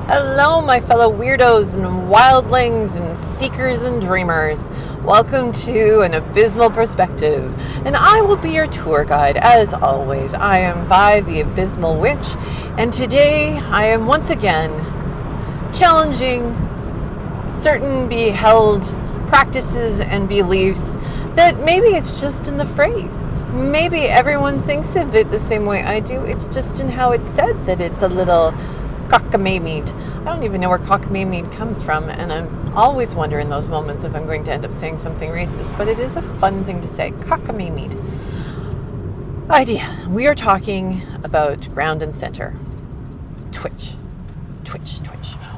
Hello, my fellow weirdos and wildlings and seekers and dreamers. Welcome to An Abysmal Perspective, and I will be your tour guide as always. I am Vi, the Abysmal Witch, and today I am once again challenging certain beheld practices and beliefs that maybe it's just in the phrase. Maybe everyone thinks of it the same way I do. It's just in how it's said that it's a little cockamamie. I don't even know where cockamamie comes from, and I'm always wonder in those moments if I'm going to end up saying something racist, but it is a fun thing to say, cockamamie. Idea. We are talking about ground and center. Twitch.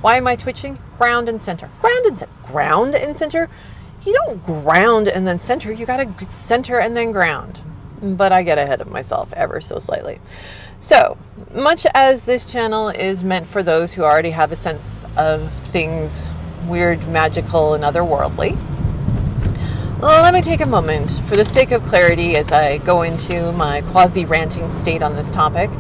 Why am I twitching? Ground and center. Ground and center? You don't ground and then center. You gotta center and then ground. But I get ahead of myself ever so slightly. So, much as this channel is meant for those who already have a sense of things weird, magical, and otherworldly, let me take a moment, for the sake of clarity, as I go into my quasi-ranting state on this topic,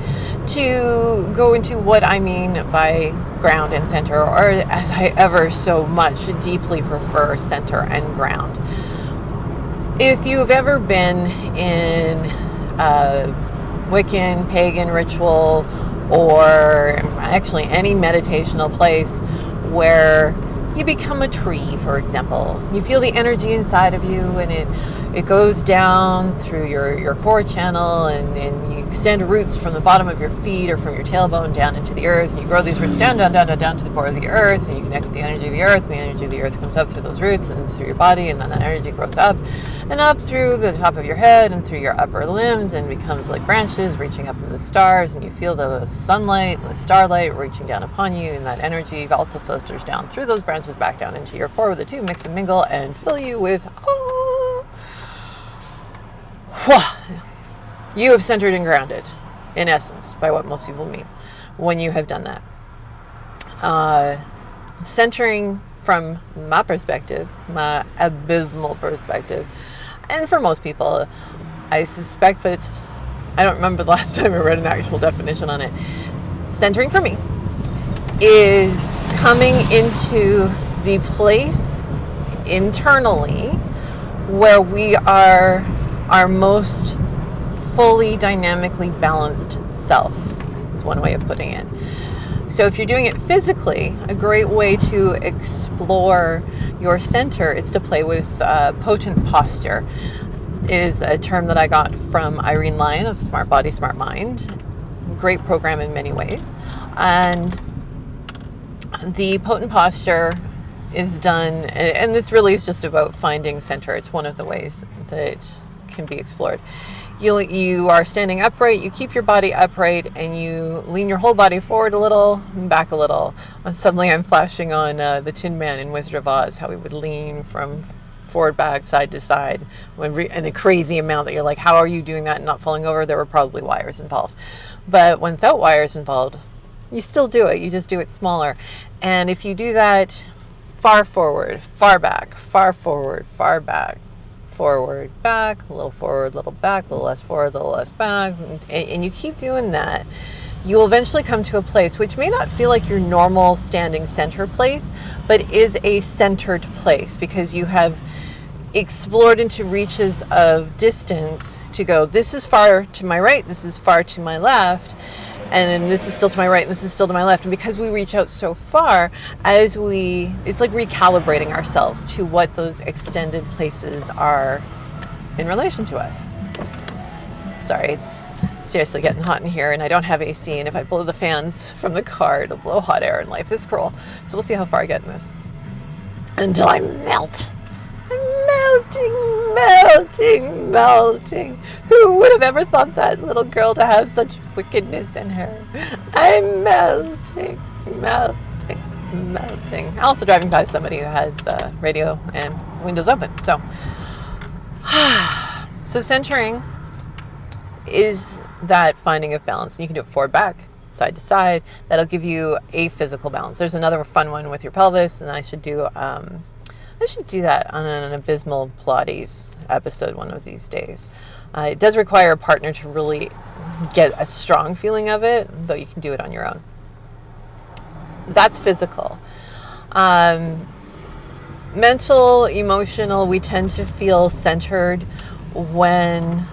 to go into what I mean by ground and center, or as I ever so much deeply prefer, center and ground. If you've ever been in a Wiccan, pagan ritual, or actually any meditational place where you become a tree, for example. You feel the energy inside of you, and it goes down through your core channel, and you extend roots from the bottom of your feet or from your tailbone down into the earth, and you grow these roots down to the core of the earth, and you connect with the energy of the earth, and the energy of the earth comes up through those roots and through your body, and then that energy grows up and up through the top of your head and through your upper limbs and becomes like branches reaching up into the stars, and you feel the sunlight and the starlight reaching down upon you, and that energy also filters down through those branches back down into your core, where the two mix and mingle and fill you with you have centered and grounded, in essence, by what most people mean when you have done that. Centering from my perspective, my abysmal perspective, and for most people, I suspect, but I don't remember the last time I read an actual definition on it. Centering for me is coming into the place internally where we are our most fully dynamically balanced self, is one way of putting it. So if you're doing it physically, a great way to explore your center is to play with potent posture, is a term that I got from Irene Lyon of Smart Body, Smart Mind. Great program in many ways. And the potent posture is done, and this really is just about finding center. It's one of the ways that can be explored. You are standing upright, you keep your body upright, and you lean your whole body forward a little, and back a little. And suddenly I'm flashing on the Tin Man in Wizard of Oz, how he would lean from forward, back, side to side, in a crazy amount that you're like, how are you doing that and not falling over? There were probably wires involved. But without wires involved, you still do it, you just do it smaller. And if you do that far forward, far back, far forward, far back, forward, back, a little forward, a little back, a little less forward, a little less back, and you keep doing that, you will eventually come to a place which may not feel like your normal standing center place, but is a centered place, because you have explored into reaches of distance to go, this is far to my right, this is far to my left, and then this is still to my right, and this is still to my left. And because we reach out so far, it's like recalibrating ourselves to what those extended places are in relation to us. Sorry, it's seriously getting hot in here, and I don't have AC, and if I blow the fans from the car, it'll blow hot air, and life is cruel. So we'll see how far I get in this. Until I melt. Melting. Who would have ever thought that little girl to have such wickedness in her? I'm melting. Also driving by somebody who has radio and windows open. So centering is that finding of balance. And you can do it forward, back, side to side. That'll give you a physical balance. There's another fun one with your pelvis, and I should do that on an Abysmal Pilates episode one of these days. It does require a partner to really get a strong feeling of it, though you can do it on your own. That's physical. Mental, emotional, we tend to feel centered when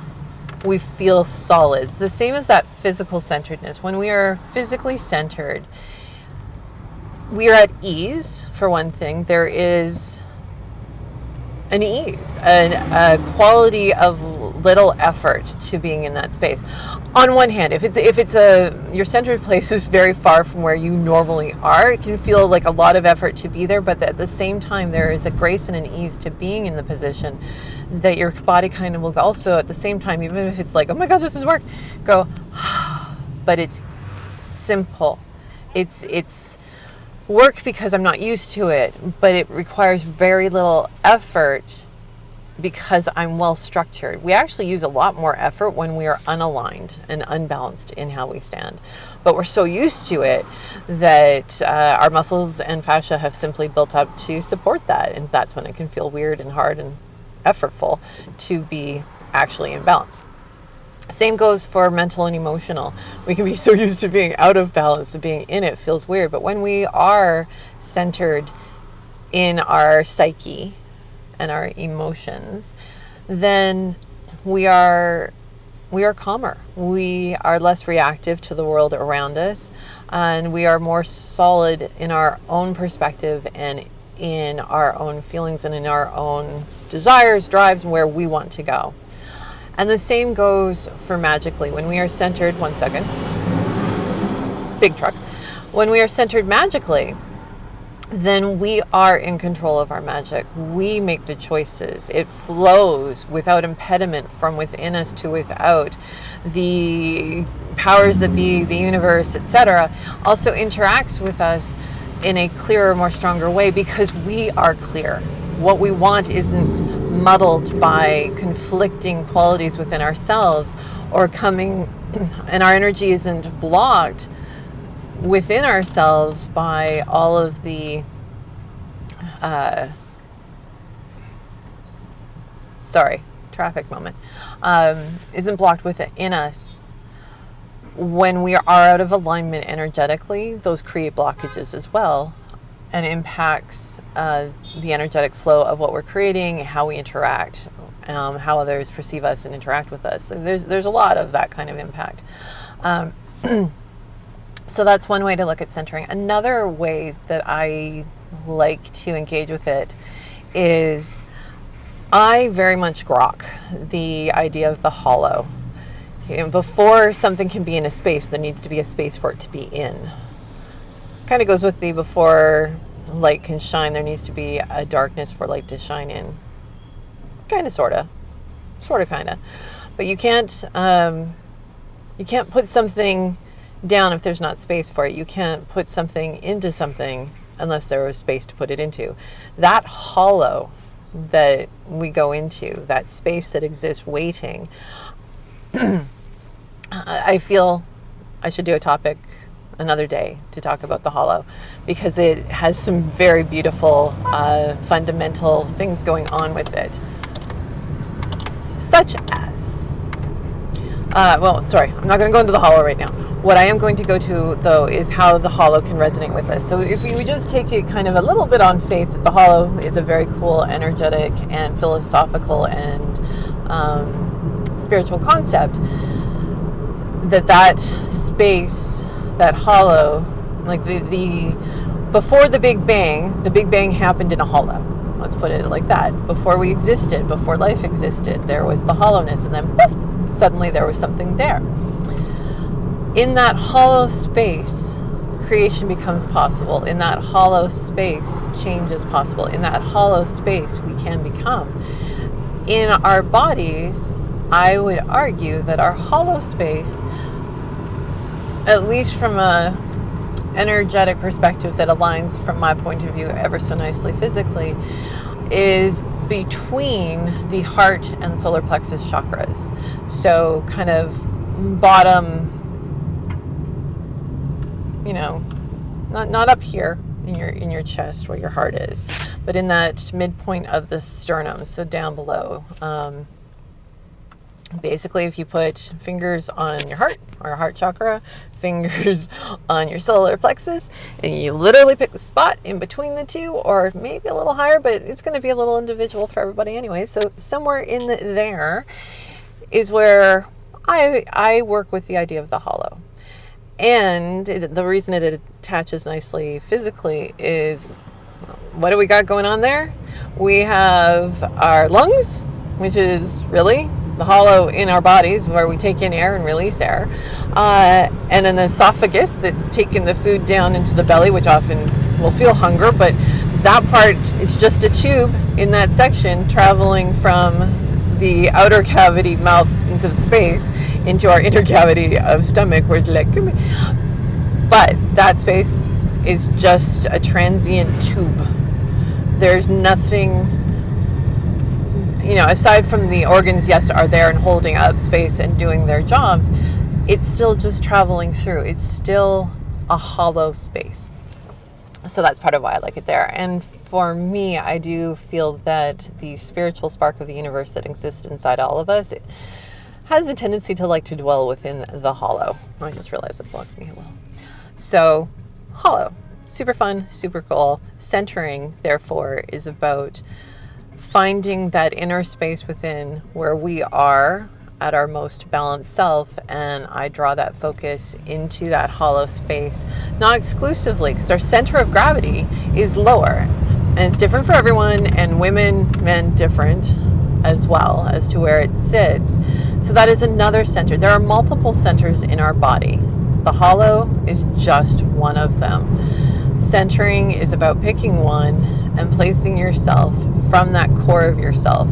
we feel solid. The same as that physical centeredness. When we are physically centered, we are at ease, for one thing. There is an ease, a quality of little effort to being in that space. On one hand, if your centered place is very far from where you normally are, it can feel like a lot of effort to be there, but at the same time, there is a grace and an ease to being in the position that your body kind of will also, at the same time, even if it's like, oh my God, this is work, go, but it's simple. It's work because I'm not used to it, but it requires very little effort because I'm well structured. We actually use a lot more effort when we are unaligned and unbalanced in how we stand, but we're so used to it that our muscles and fascia have simply built up to support that, and that's when it can feel weird and hard and effortful to be actually in balance. Same goes for mental and emotional. We can be so used to being out of balance that being in it feels weird. But when we are centered in our psyche and our emotions, then we are calmer. We are less reactive to the world around us, and we are more solid in our own perspective and in our own feelings and in our own desires, drives, and where we want to go. And the same goes for magically. When we are centered, one second, big truck. When we are centered magically, then we are in control of our magic. We make the choices. It flows without impediment from within us to without. The powers that be, the universe, etc., also interacts with us in a clearer, more stronger way because we are clear. What we want isn't muddled by conflicting qualities within ourselves or coming, and our energy isn't blocked within ourselves by all of the traffic moment, isn't blocked within us. When we are out of alignment energetically, those create blockages as well, and impacts the energetic flow of what we're creating, how we interact, how others perceive us and interact with us. So there's a lot of that kind of impact. So that's one way to look at centering. Another way that I like to engage with it is I very much grok the idea of the hollow. Before something can be in a space, there needs to be a space for it to be in. Kind of goes with the before light can shine, there needs to be a darkness for light to shine in. Kind of, sort of, kind of. But you can't put something down if there's not space for it. You can't put something into something unless there was space to put it into. That hollow that we go into, that space that exists waiting, I feel I should do a topic another day to talk about the hollow, because it has some very beautiful fundamental things going on with it, such as I'm not going to go into the hollow right now. What I am going to go to, though, is how the hollow can resonate with us. So if we just take it kind of a little bit on faith that the hollow is a very cool, energetic, and philosophical and spiritual concept, that space, that hollow, like the before the Big Bang happened in a hollow. Let's put it like that. Before we existed, before life existed, there was the hollowness, and then poof, suddenly there was something there. In that hollow space, creation becomes possible. In that hollow space, change is possible. In that hollow space, we can become. In our bodies, I would argue that our hollow space, at least from a energetic perspective that aligns from my point of view ever so nicely physically, is between the heart and solar plexus chakras. So kind of bottom, not up here in your chest where your heart is, but in that midpoint of the sternum, so down below, Basically, if you put fingers on your heart or heart chakra, fingers on your solar plexus, and you literally pick the spot in between the two, or maybe a little higher, but it's going to be a little individual for everybody anyway. So somewhere in there is where I work with the idea of the hollow. And the reason it attaches nicely physically is, what do we got going on there? We have our lungs, which is really the hollow in our bodies where we take in air and release air, and an esophagus that's taking the food down into the belly, which often will feel hunger, but that part is just a tube in that section traveling from the outer cavity mouth into the space into our inner cavity of stomach, where it's like, but that space is just a transient tube. There's nothing, aside from the organs, yes, are there and holding up space and doing their jobs. It's still just traveling through. It's still a hollow space. So that's part of why I like it there. And for me, I do feel that the spiritual spark of the universe that exists inside all of us has a tendency to like to dwell within the hollow. I just realized it blocks me a little. So, hollow, super fun, super cool. Centering, therefore, is about finding that inner space within where we are at our most balanced self, and I draw that focus into that hollow space, not exclusively, because our center of gravity is lower, and it's different for everyone, and women, men, different as well as to where it sits. So that is another center. There are multiple centers in our body. The hollow is just one of them. Centering is about picking one and placing yourself from that core of yourself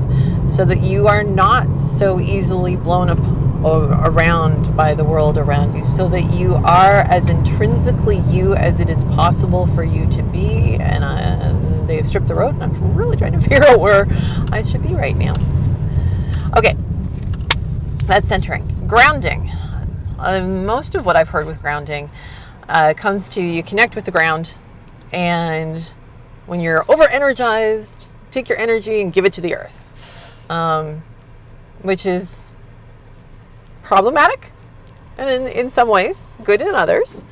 so that you are not so easily blown up around by the world around you, so that you are as intrinsically you as it is possible for you to be. And they've stripped the road, and I'm really trying to figure out where I should be right now. Okay, that's centering. Grounding. Most of what I've heard with grounding comes to you connect with the ground, and when you're over-energized, take your energy and give it to the earth, which is problematic, and in some ways, good in others.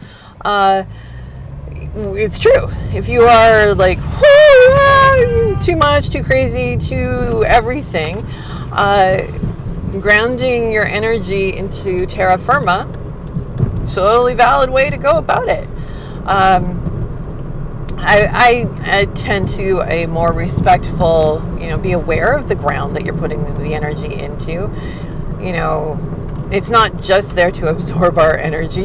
It's true. If you are like, too much, too crazy, too everything, grounding your energy into terra firma, totally valid way to go about it. I tend to a more respectful, be aware of the ground that you're putting the energy into. It's not just there to absorb our energy.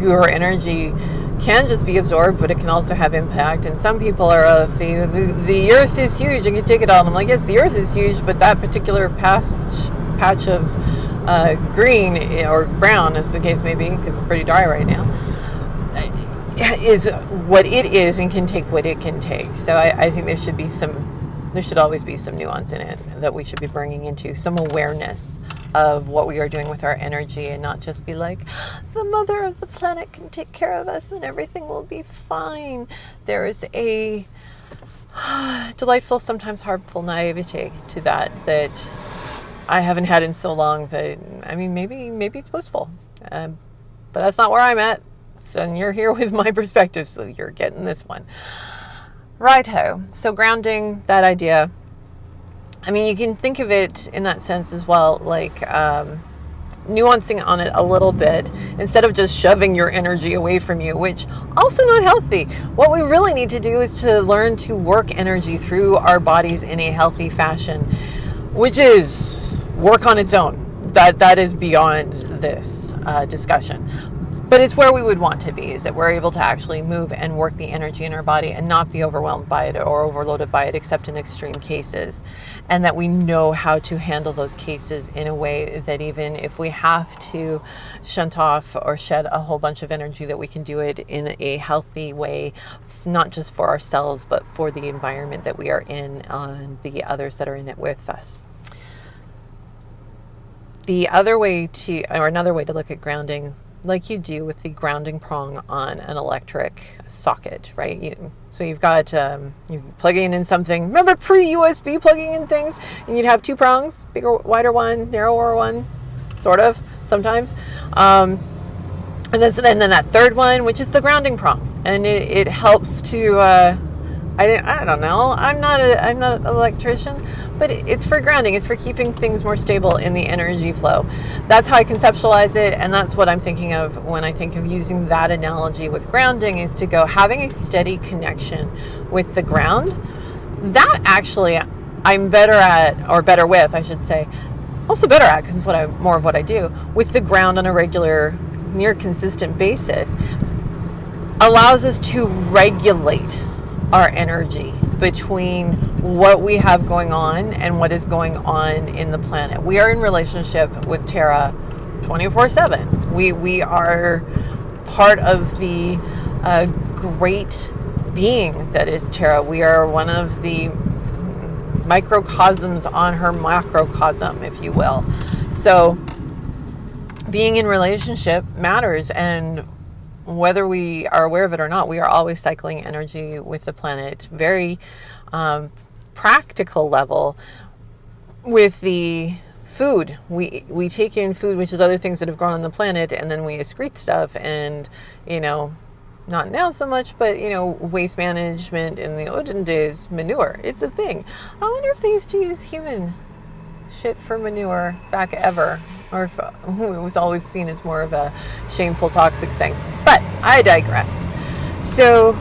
Your energy can just be absorbed, but it can also have impact. And some people are the earth is huge and can take it all. And I'm like, yes, the earth is huge, but that particular patch of green or brown, as the case may be, because it's pretty dry right now, is what it is and can take what it can take. So I think there should always be some nuance in it that we should be bringing into some awareness of what we are doing with our energy, and not just be like, the mother of the planet can take care of us and everything will be fine. There is a delightful, sometimes harmful naivete to that I haven't had in so long that, maybe it's blissful. But that's not where I'm at. So you're here with my perspective, so you're getting this one. Righto. So grounding, that idea. You can think of it in that sense as well, like nuancing on it a little bit, instead of just shoving your energy away from you, which also not healthy. What we really need to do is to learn to work energy through our bodies in a healthy fashion, which is work on its own. That is beyond this discussion. But it's where we would want to be, is that we're able to actually move and work the energy in our body and not be overwhelmed by it or overloaded by it, except in extreme cases. And that we know how to handle those cases in a way that even if we have to shunt off or shed a whole bunch of energy, that we can do it in a healthy way, not just for ourselves, but for the environment that we are in and the others that are in it with us. Another way to look at grounding, like you do with the grounding prong on an electric socket, right? So you've got, you're plugging in something. Remember pre-USB plugging in things? And you'd have two prongs, bigger, wider one, narrower one. sort of, sometimes. And then that third one, which is the grounding prong, and it helps to. I don't know. I'm not an electrician, but it's for grounding. It's for keeping things more stable in the energy flow. That's how I conceptualize it, and that's what I'm thinking of when I think of using that analogy with grounding, is to go having a steady connection with the ground. That actually I'm better at, or better with, I should say. Also better at, because it's more of what I do with the ground on a regular, near consistent basis, allows us to regulate our energy between what we have going on and what is going on in the planet. We are in relationship with Terra 24/7. We are part of the great being that is Terra. We are one of the microcosms on her macrocosm, if you will. So being in relationship matters, and whether we are aware of it or not, we are always cycling energy with the planet. Very practical level with the food. We take in food, which is other things that have grown on the planet, and then we excrete stuff, and, not now so much, but, waste management in the olden days, manure, it's a thing. I wonder if they used to use human shit for manure back ever, or if it was always seen as more of a shameful, toxic thing. But I digress. So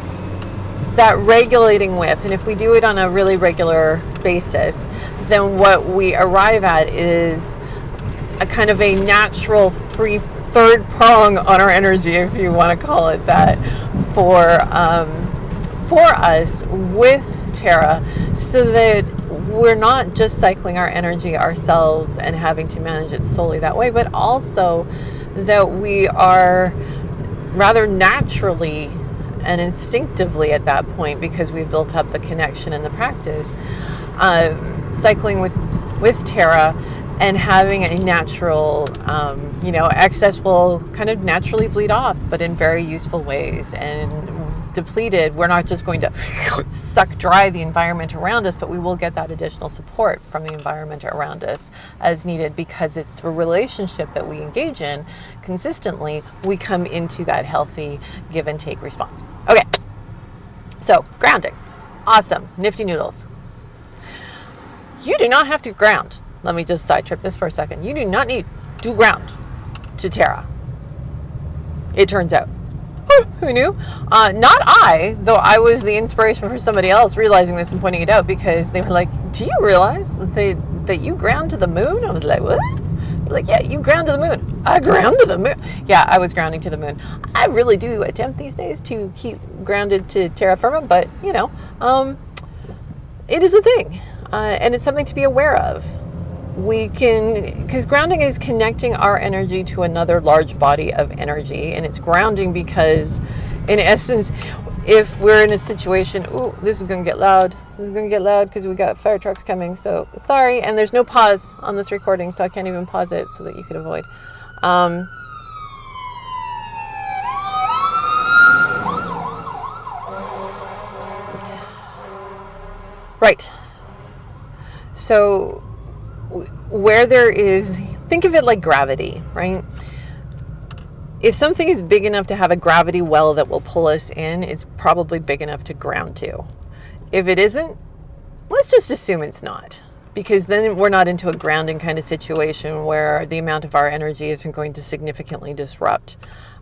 that regulating with, and if we do it on a really regular basis, then what we arrive at is a kind of a natural third prong on our energy, if you want to call it that, for us with Terra, so that we're not just cycling our energy ourselves and having to manage it solely that way, but also that we are rather naturally and instinctively at that point, because we've built up the connection and the practice, cycling with Terra, and having a natural, excess will kind of naturally bleed off, but in very useful ways. And depleted, we're not just going to suck dry the environment around us, but we will get that additional support from the environment around us as needed, because it's a relationship that we engage in consistently. We come into that healthy give and take response. Okay, so grounding, awesome, nifty noodles. You do not have to ground. Let me just side trip this for a second. You do not need to ground to Terra, it turns out. Who knew? Not I, though I was the inspiration for somebody else realizing this and pointing it out, because they were like, do you realize that you ground to the moon? I was like, what? They're like, yeah, you ground to the moon. I ground to the moon. Yeah, I was grounding to the moon. I really do attempt these days to keep grounded to terra firma, but, it is a thing, and it's something to be aware of. Because grounding is connecting our energy to another large body of energy, and it's grounding because, in essence, if we're in a situation, this is going to get loud. This is going to get loud because we got fire trucks coming. So sorry, and there's no pause on this recording, so I can't even pause it so that you could avoid. Right. So where there is, think of it like gravity, right? If something is big enough to have a gravity well that will pull us in, it's probably big enough to ground to. If it isn't, let's just assume it's not, because then we're not into a grounding kind of situation where the amount of our energy isn't going to significantly disrupt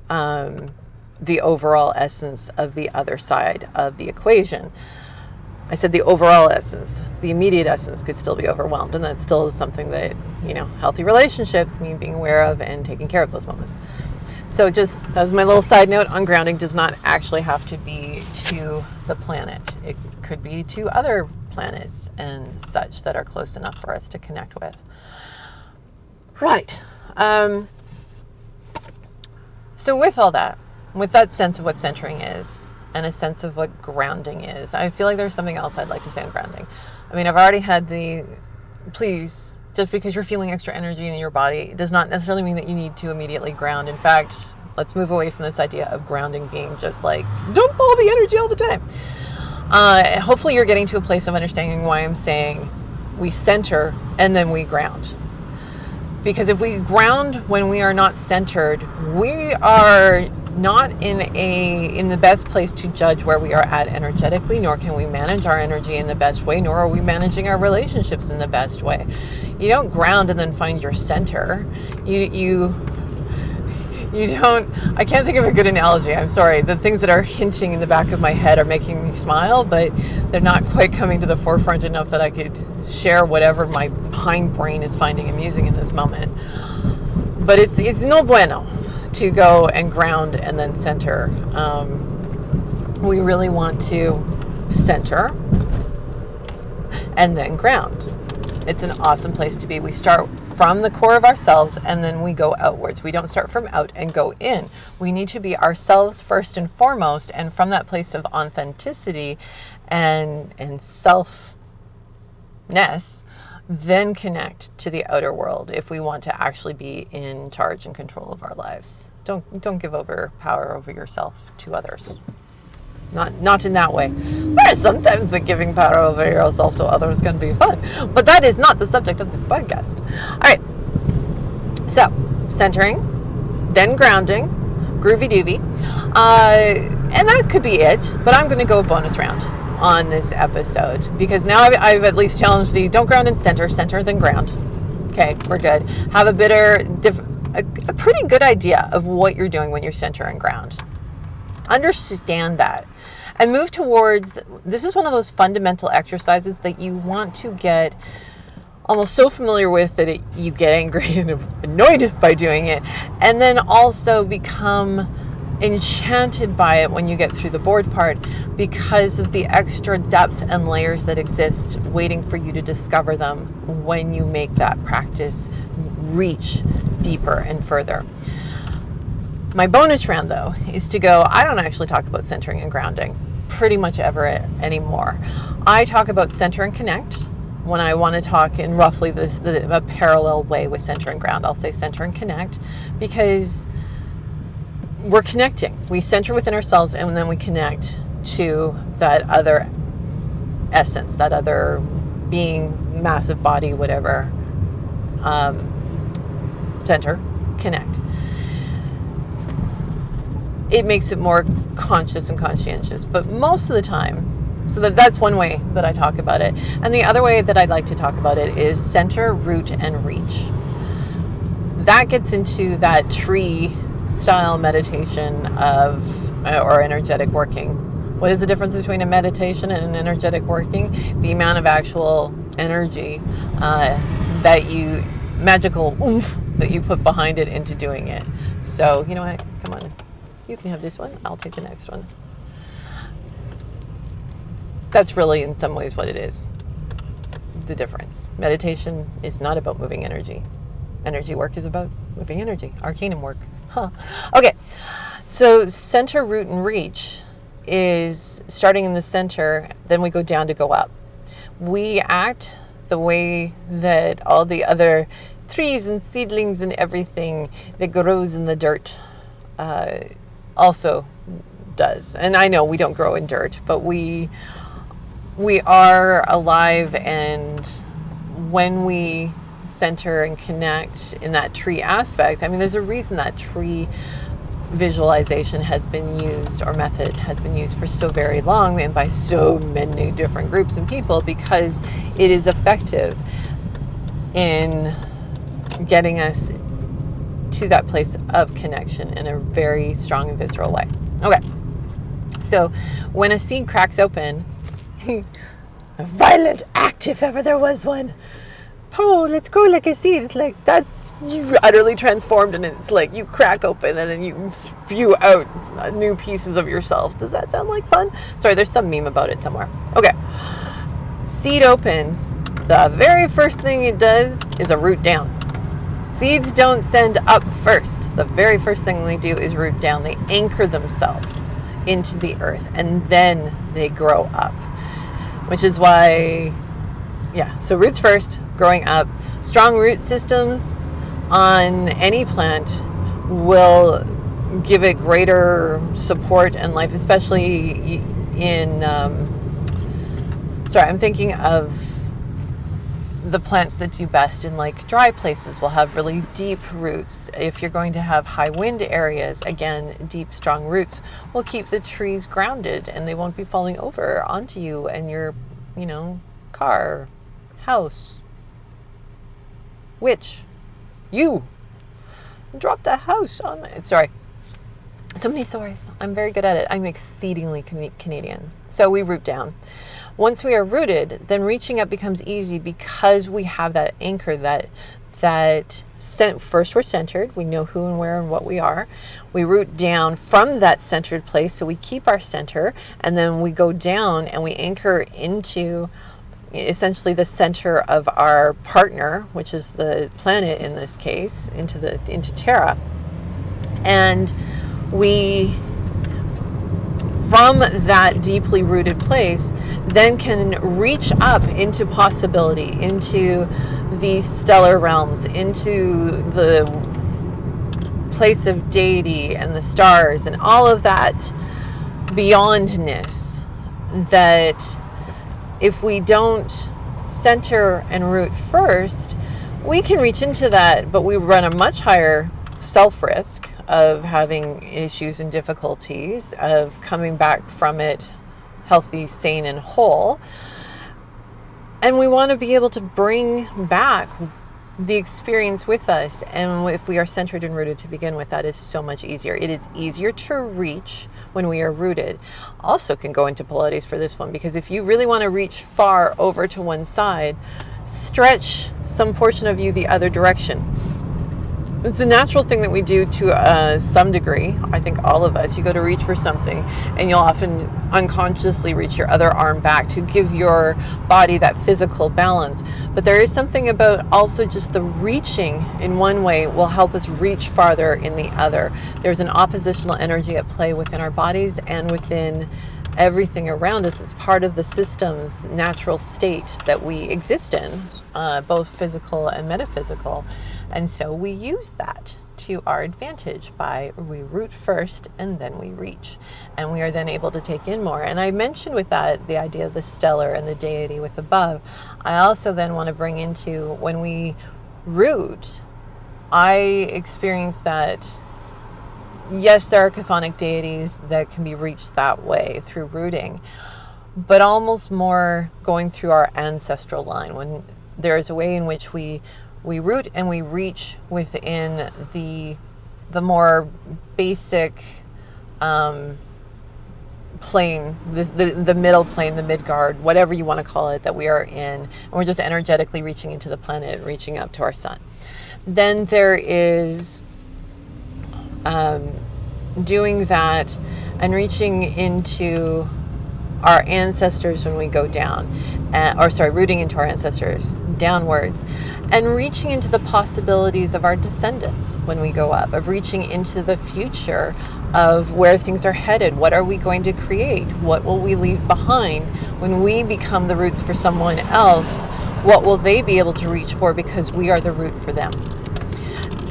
the overall essence of the other side of the equation. I said the overall essence. The immediate essence could still be overwhelmed, and that's still something that, healthy relationships mean being aware of and taking care of those moments. So just as my little side note on grounding, does not actually have to be to the planet. It could be to other planets and such that are close enough for us to connect with. Right. So with all that, with that sense of what centering is, and a sense of what grounding is, I feel like there's something else I'd like to say on grounding. I mean, I've already had please, just because you're feeling extra energy in your body does not necessarily mean that you need to immediately ground. In fact, let's move away from this idea of grounding being just like, dump all the energy all the time. Hopefully you're getting to a place of understanding why I'm saying we center and then we ground. Because if we ground when we are not centered, we are not in the best place to judge where we are at energetically, nor can we manage our energy in the best way, nor are we managing our relationships in the best way. You don't ground and then find your center. You don't, I can't think of a good analogy. I'm sorry. The things that are hinting in the back of my head are making me smile, but they're not quite coming to the forefront enough that I could share whatever my hindbrain is finding amusing in this moment. But it's no bueno to go and ground and then center. We really want to center and then ground. It's an awesome place to be. We start from the core of ourselves and then we go outwards. We don't start from out and go in. We need to be ourselves first and foremost, and from that place of authenticity and selfness, then connect to the outer world if we want to actually be in charge and control of our lives. Don't give over power over yourself to others. Not in that way. Whereas sometimes the giving power over yourself to others can be fun. But that is not the subject of this podcast. All right. So, centering, then grounding, groovy doovy. And that could be it. But I'm going to go a bonus round on this episode. Because now I've at least challenged the don't ground and center, then ground. Okay, we're good. Have a pretty good idea of what you're doing when you're center and ground. Understand that and move towards, this is one of those fundamental exercises that you want to get almost so familiar with that you get angry and annoyed by doing it, and then also become enchanted by it when you get through the board part, because of the extra depth and layers that exist waiting for you to discover them when you make that practice reach deeper and further. My bonus round, though, is to go, I don't actually talk about centering and grounding pretty much ever anymore. I talk about center and connect when I want to talk in roughly a parallel way with center and ground. I'll say center and connect because we're connecting. We center within ourselves and then we connect to that other essence, that other being, massive body, whatever. Center, connect. It makes it more conscious and conscientious, but most of the time, so that's one way that I talk about it. And the other way that I'd like to talk about it is center, root, and reach. That gets into that tree style meditation or energetic working. What is the difference between a meditation and an energetic working? The amount of actual energy magical oomph that you put behind it into doing it. So, you know what, come on. You can have this one. I'll take the next one. That's really, in some ways, what it is. The difference. Meditation is not about moving energy. Energy work is about moving energy. Arcanum work. Okay. So center, root, and reach is starting in the center. Then we go down to go up. We act the way that all the other trees and seedlings and everything that grows in the dirt also does. And I know we don't grow in dirt, but we are alive, and when we center and connect in that tree aspect, I mean, there's a reason that tree visualization has been used, or method has been used for so very long and by so many different groups and people, because it is effective in getting us to that place of connection in a very strong and visceral way. Okay, so when a seed cracks open, a violent act if ever there was one. Oh, let's go like a seed. It's like that's you utterly transformed, and it's like you crack open and then you spew out new pieces of yourself. Does that sound like fun? Sorry, there's some meme about it somewhere. Okay, seed opens. The very first thing it does is a root down. Seeds don't send up first. The very first thing they do is root down. They anchor themselves into the earth, and then they grow up, which is why, so roots first, growing up. Strong root systems on any plant will give it greater support and life, especially in, I'm thinking of the plants that do best in like dry places will have really deep roots. If you're going to have high wind areas, again, deep, strong roots will keep the trees grounded and they won't be falling over onto you and your, car, house. Which? You dropped a house on my... Sorry. So many stories. I'm very good at it. I'm exceedingly Canadian. So we root down. Once we are rooted, then reaching up becomes easy because we have that anchor first we're centered. We know who and where and what we are. We root down from that centered place, so we keep our center, and then we go down and we anchor into essentially the center of our partner, which is the planet in this case, into Terra. And we, from that deeply rooted place, then can reach up into possibility, into the stellar realms, into the place of deity and the stars and all of that beyondness, that if we don't center and root first, we can reach into that, but we run a much higher self-risk of having issues and difficulties, of coming back from it healthy, sane, and whole. And we want to be able to bring back the experience with us. And if we are centered and rooted to begin with, that is so much easier. It is easier to reach when we are rooted. Also can go into Pilates for this one, because if you really want to reach far over to one side, stretch some portion of you the other direction. It's a natural thing that we do to some degree. I think all of us, you go to reach for something and you'll often unconsciously reach your other arm back to give your body that physical balance. But there is something about also just the reaching in one way will help us reach farther in the other. There's an oppositional energy at play within our bodies and within everything around us. It's part of the system's natural state that we exist in, both physical and metaphysical. And so we use that to our advantage by we root first and then we reach. And we are then able to take in more. And I mentioned with that the idea of the stellar and the deity with above. I also then want to bring into when we root, I experience that, yes, there are chthonic deities that can be reached that way through rooting, but almost more going through our ancestral line, when there is a way in which we root and we reach within the more basic plane, the middle plane, the Midgard, whatever you want to call it, that we are in, and we're just energetically reaching into the planet, reaching up to our sun. Then there is doing that and reaching into our ancestors when we go down, rooting into our ancestors downwards, and reaching into the possibilities of our descendants when we go up, of reaching into the future of where things are headed. What are we going to create? What will we leave behind when we become the roots for someone else? What will they be able to reach for because we are the root for them?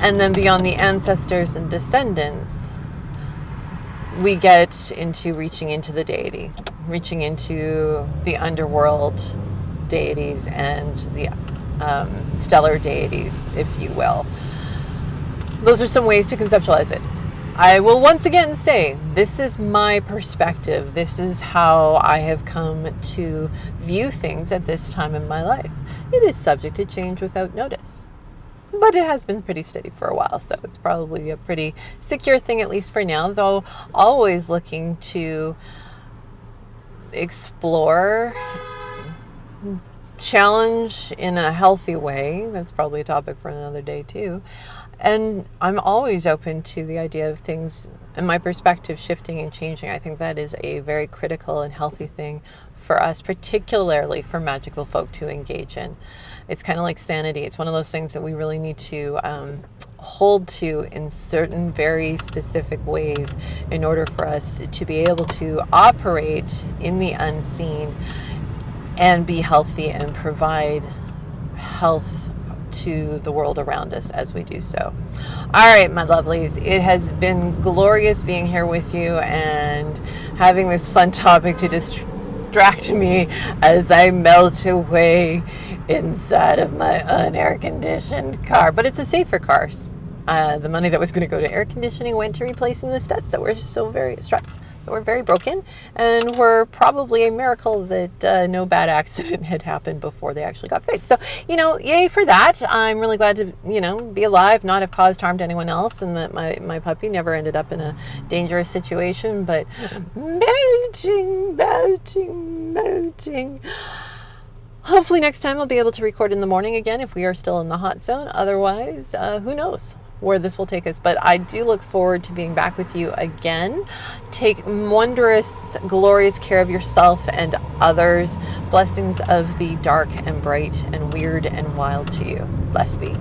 And then beyond the ancestors and descendants, we get into reaching into the deity, reaching into the underworld deities and the stellar deities, if you will. Those are some ways to conceptualize it. I will once again say, this is my perspective. This is how I have come to view things at this time in my life. It is subject to change without notice. But it has been pretty steady for a while, so it's probably a pretty secure thing, at least for now, though always looking to explore, challenge in a healthy way. That's probably a topic for another day too. And I'm always open to the idea of things and my perspective shifting and changing. I think that is a very critical and healthy thing for us, particularly for magical folk to engage in. It's kind of like sanity. It's one of those things that we really need to hold to in certain very specific ways in order for us to be able to operate in the unseen and be healthy and provide health to the world around us as we do so. All right, my lovelies, it has been glorious being here with you and having this fun topic to just distract me as I melt away inside of my unair-conditioned car. But it's a safer car. The money that was going to go to air conditioning went to replacing the struts that were very broken, and were probably a miracle that no bad accident had happened before they actually got fixed. So, yay for that. I'm really glad to, be alive, not have caused harm to anyone else, and that my puppy never ended up in a dangerous situation. But melting, melting, melting. Hopefully next time I'll be able to record in the morning again if we are still in the hot zone. Otherwise, who knows where this will take us. But I do look forward to being back with you again. Take wondrous, glorious care of yourself and others. Blessings of the dark and bright and weird and wild to you. Blessed be.